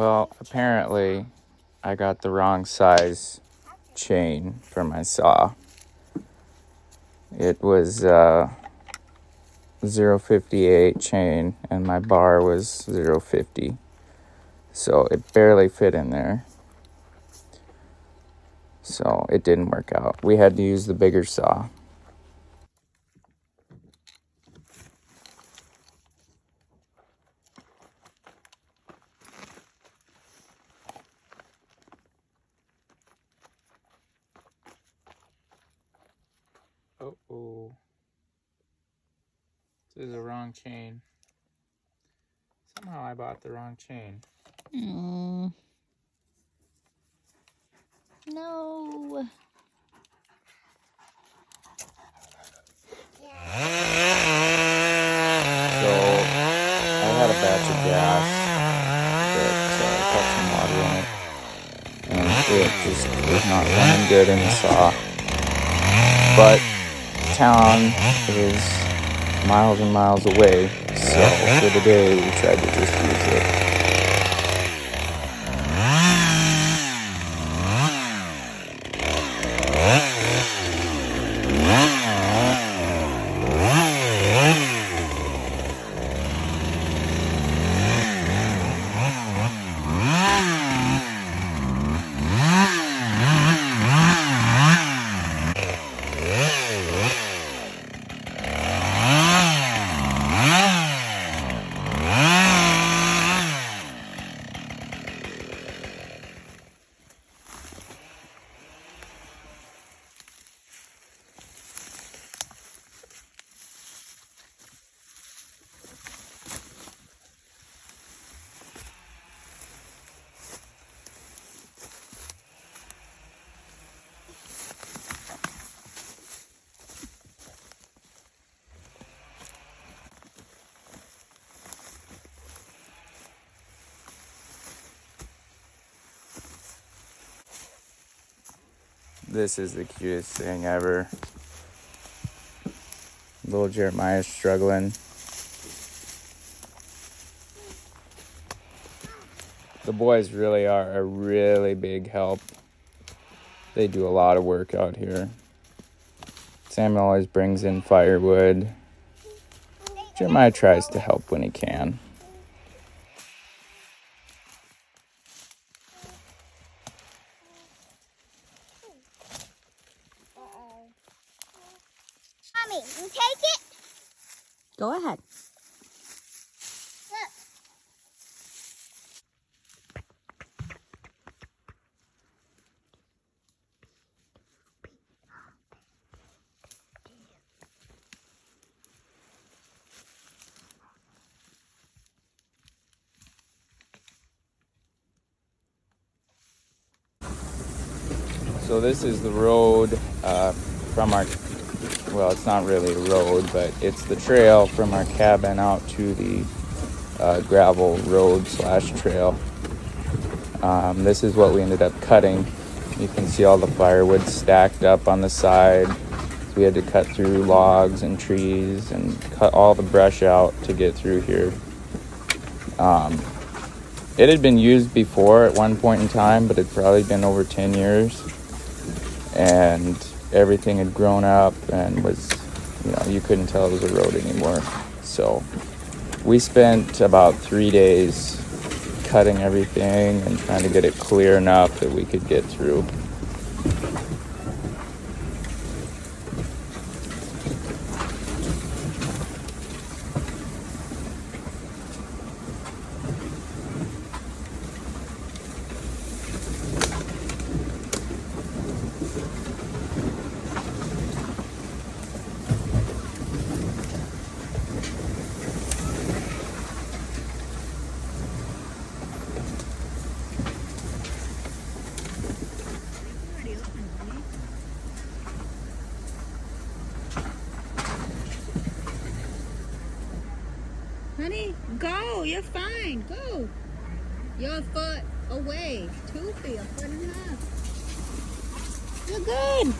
Well, apparently I got the wrong size chain for my saw. It was 0.58 chain and my bar was 0.50. So it barely fit in there. So it didn't work out. We had to use the bigger saw. Uh-oh. This is the wrong chain. Somehow I bought the wrong chain. No. So I had a batch of gas that got some water in it, and it just was not running good in the saw. But town is miles and miles away, so for the day we tried to just use it. This is the cutest thing ever. Little Jeremiah's struggling. The boys really are a really big help. They do a lot of work out here. Sam always brings in firewood. Jeremiah tries to help when he can. Mommy, you take it? Go ahead. Look. So this is the road from our, well, it's not really a road, but it's the trail from our cabin out to the gravel road / trail. This is what we ended up cutting. You can see all the firewood stacked up on the side. So we had to cut through logs and trees and cut all the brush out to get through here. It had been used before at one point in time, but it'd probably been over 10 years. And everything had grown up and was, you couldn't tell it was a road anymore. So we spent about 3 days cutting everything and trying to get it clear enough that we could get through. Honey, go. You're fine. Go. You're a foot away. 2 feet, a foot and a half. You're good.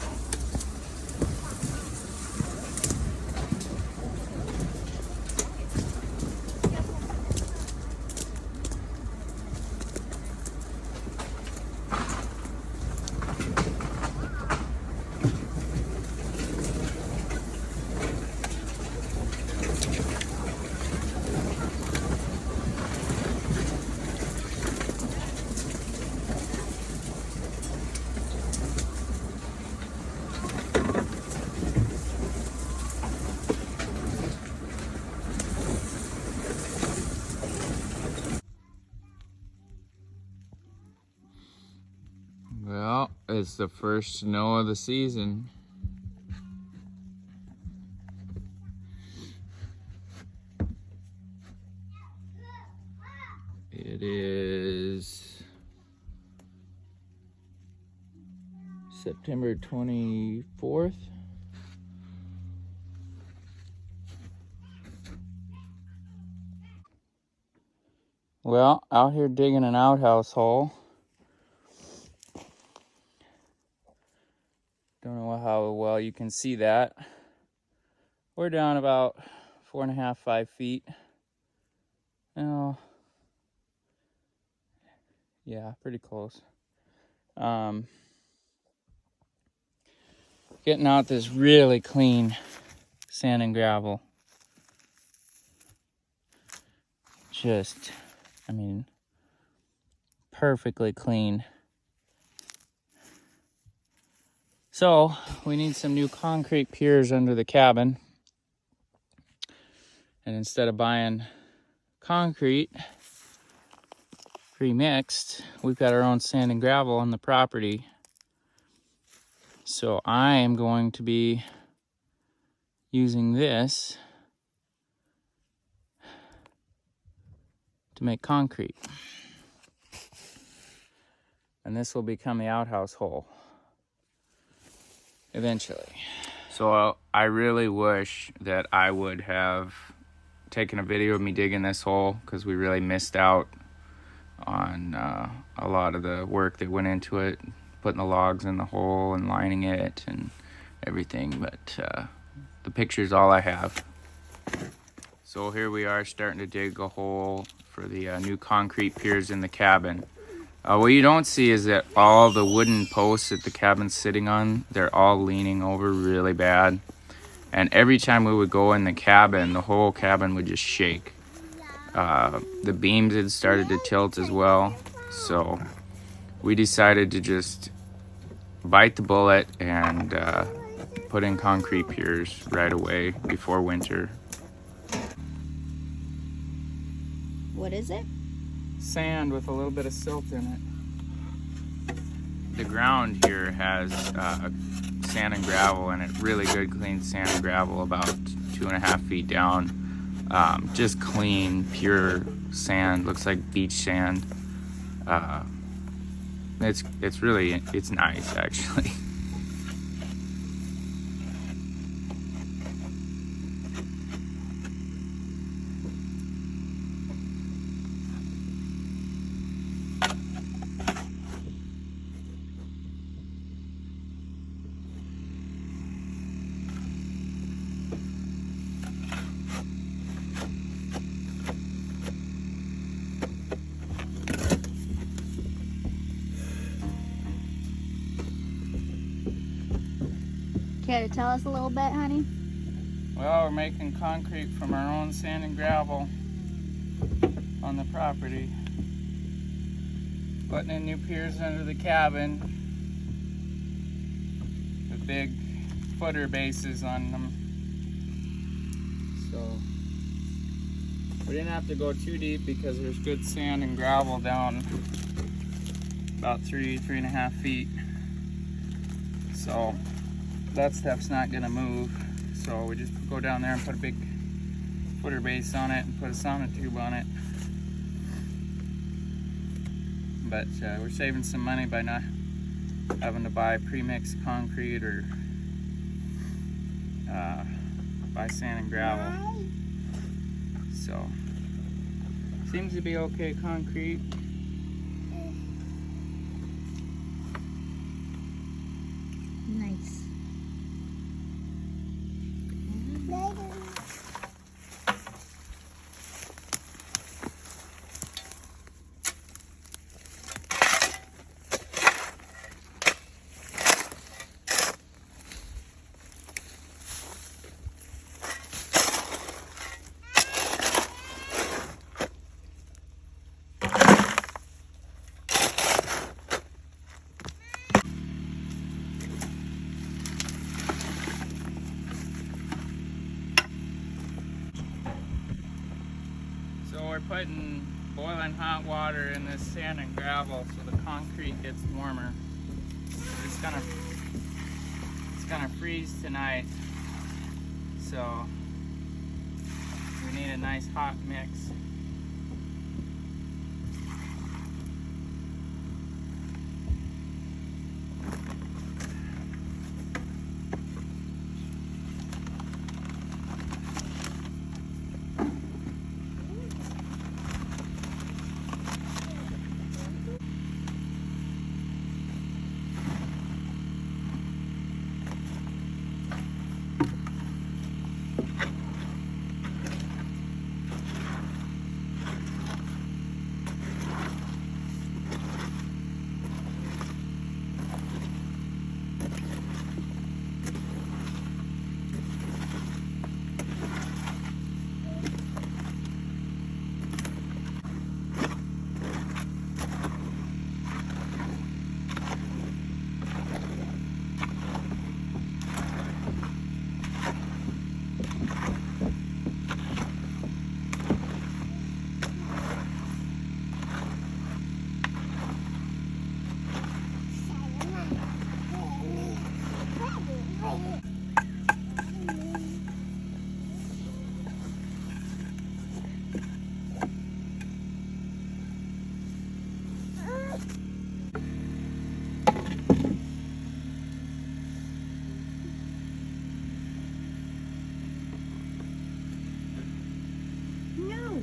Well, it's the first snow of the season. It is September 24th. Well, out here digging an outhouse hole. Don't know how well you can see that. We're down about 4.5, 5 feet. Oh, yeah, pretty close. Getting out this really clean sand and gravel. Just, I mean, perfectly clean. So we need some new concrete piers under the cabin. And instead of buying concrete pre-mixed, we've got our own sand and gravel on the property. So I am going to be using this to make concrete. And this will become the outhouse hole eventually. So I really wish that I would have taken a video of me digging this hole, because we really missed out on a lot of the work that went into it, putting the logs in the hole and lining it and everything. But the picture's all I have. So here we are starting to dig a hole for the new concrete piers in the cabin. What you don't see is that all the wooden posts that the cabin's sitting on, they're all leaning over really bad. And every time we would go in the cabin, the whole cabin would just shake. The beams had started to tilt as well. So we decided to just bite the bullet and put in concrete piers right away before winter. What is it? Sand with a little bit of silt in it. The ground here has sand and gravel in it, really good clean sand and gravel, about 2.5 feet down. Just clean, pure sand, looks like beach sand. It's nice actually. Care to tell us a little bit, honey? Well, we're making concrete from our own sand and gravel on the property. Putting in new piers under the cabin with big footer bases on them. So we didn't have to go too deep because there's good sand and gravel down about 3.5 feet. So that stuff's not gonna move. So we just go down there and put a big footer base on it and put a sauna tube on it. But we're saving some money by not having to buy pre-mixed concrete or buy sand and gravel. So seems to be okay concrete. Nice. So we're putting boiling hot water in this sand and gravel so the concrete gets warmer. It's gonna freeze tonight, so we need a nice hot mix. No.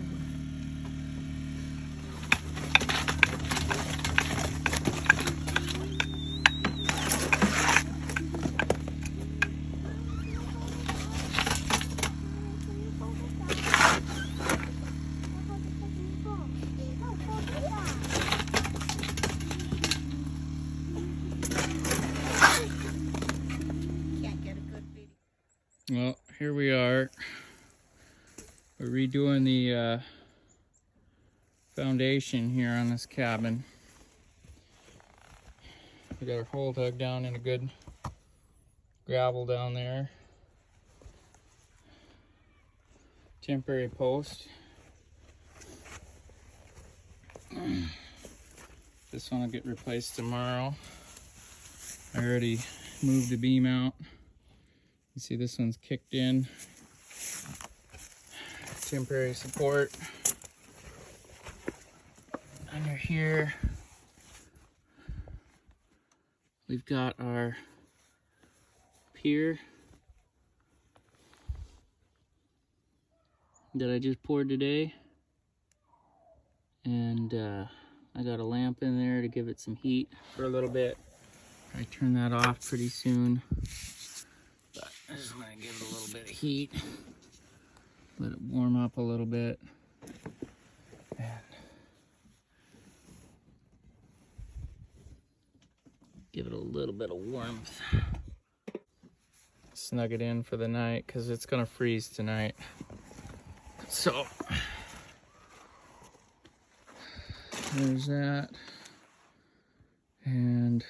Can't get a good video. Well, here we are. We're redoing the foundation here on this cabin. We got our hole dug down in a good gravel down there. Temporary post. This one will get replaced tomorrow. I already moved the beam out. You see this one's kicked in. Temporary support. Under here, we've got our pier that I just poured today. And I got a lamp in there to give it some heat for a little bit. I turn that off pretty soon. But I just want to give it a little bit of heat. Let it warm up a little bit. And give it a little bit of warmth. Snug it in for the night because it's going to freeze tonight. So there's that. And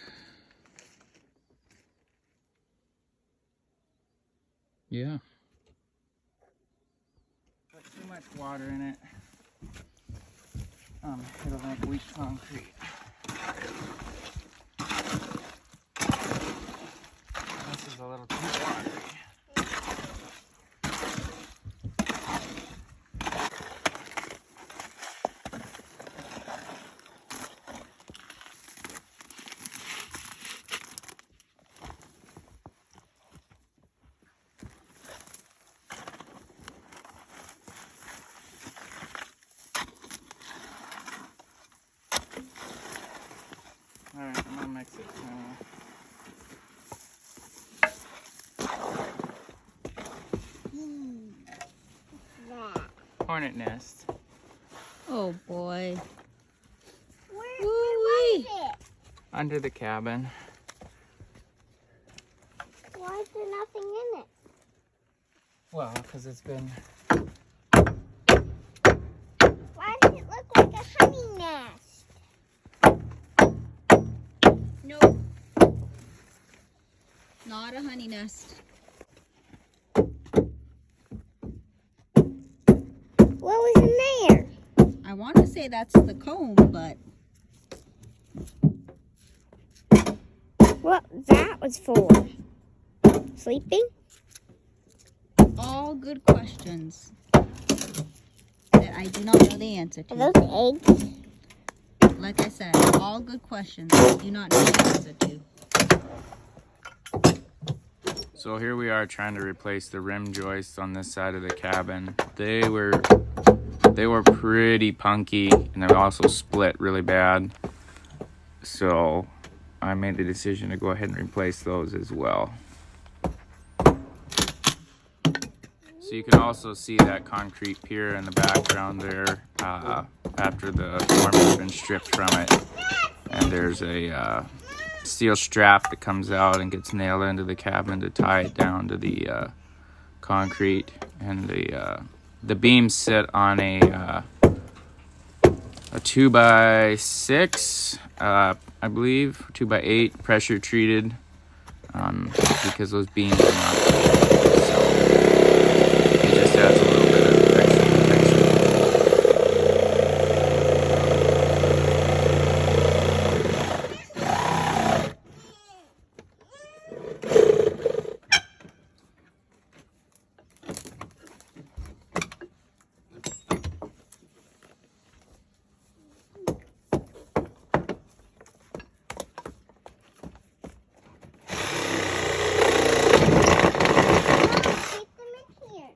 yeah. Put too much water in it. It'll make weak concrete. This is a little too watery. Alright, I'm gonna mix it now. Hornet nest. Oh boy. Where Woo-wee. was it? Under the cabin. Why is there nothing in it? Well, because it's been... Why does it look like a honey nest? Nope. Not a honey nest. What was in there? I want to say that's the comb, but What what that was for. Sleeping? All good questions that I do not know the answer Are to. those eggs? Like I said, all good questions that I do not know the answer to. So here we are trying to replace the rim joists on this side of the cabin. They were pretty punky, and they also split really bad. So I made the decision to go ahead and replace those as well. So you can also see that concrete pier in the background there after the form has been stripped from it. And there's a steel strap that comes out and gets nailed into the cabin to tie it down to the concrete. And the beams sit on a 2x6, I believe, 2x8, pressure treated, because those beams are not. So it just adds a little bit of extra protection. Keep them in here.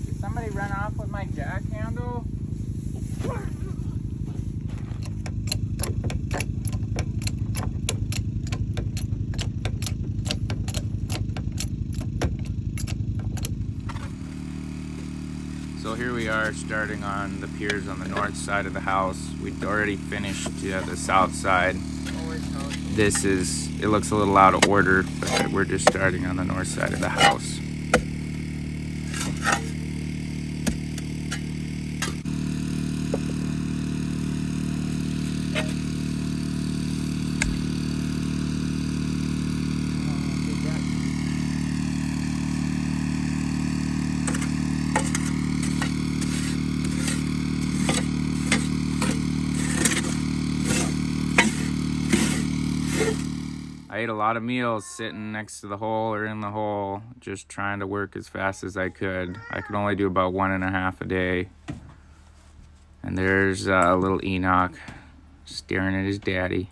Did somebody run off with my jack handle? So here we are starting on the piers on the north side of the house. We'd already finished the south side. It looks a little out of order, but we're just starting on the north side of the house. I ate a lot of meals sitting next to the hole or in the hole, just trying to work as fast as I could. I could only do about 1.5 a day. And there's little Enoch staring at his daddy.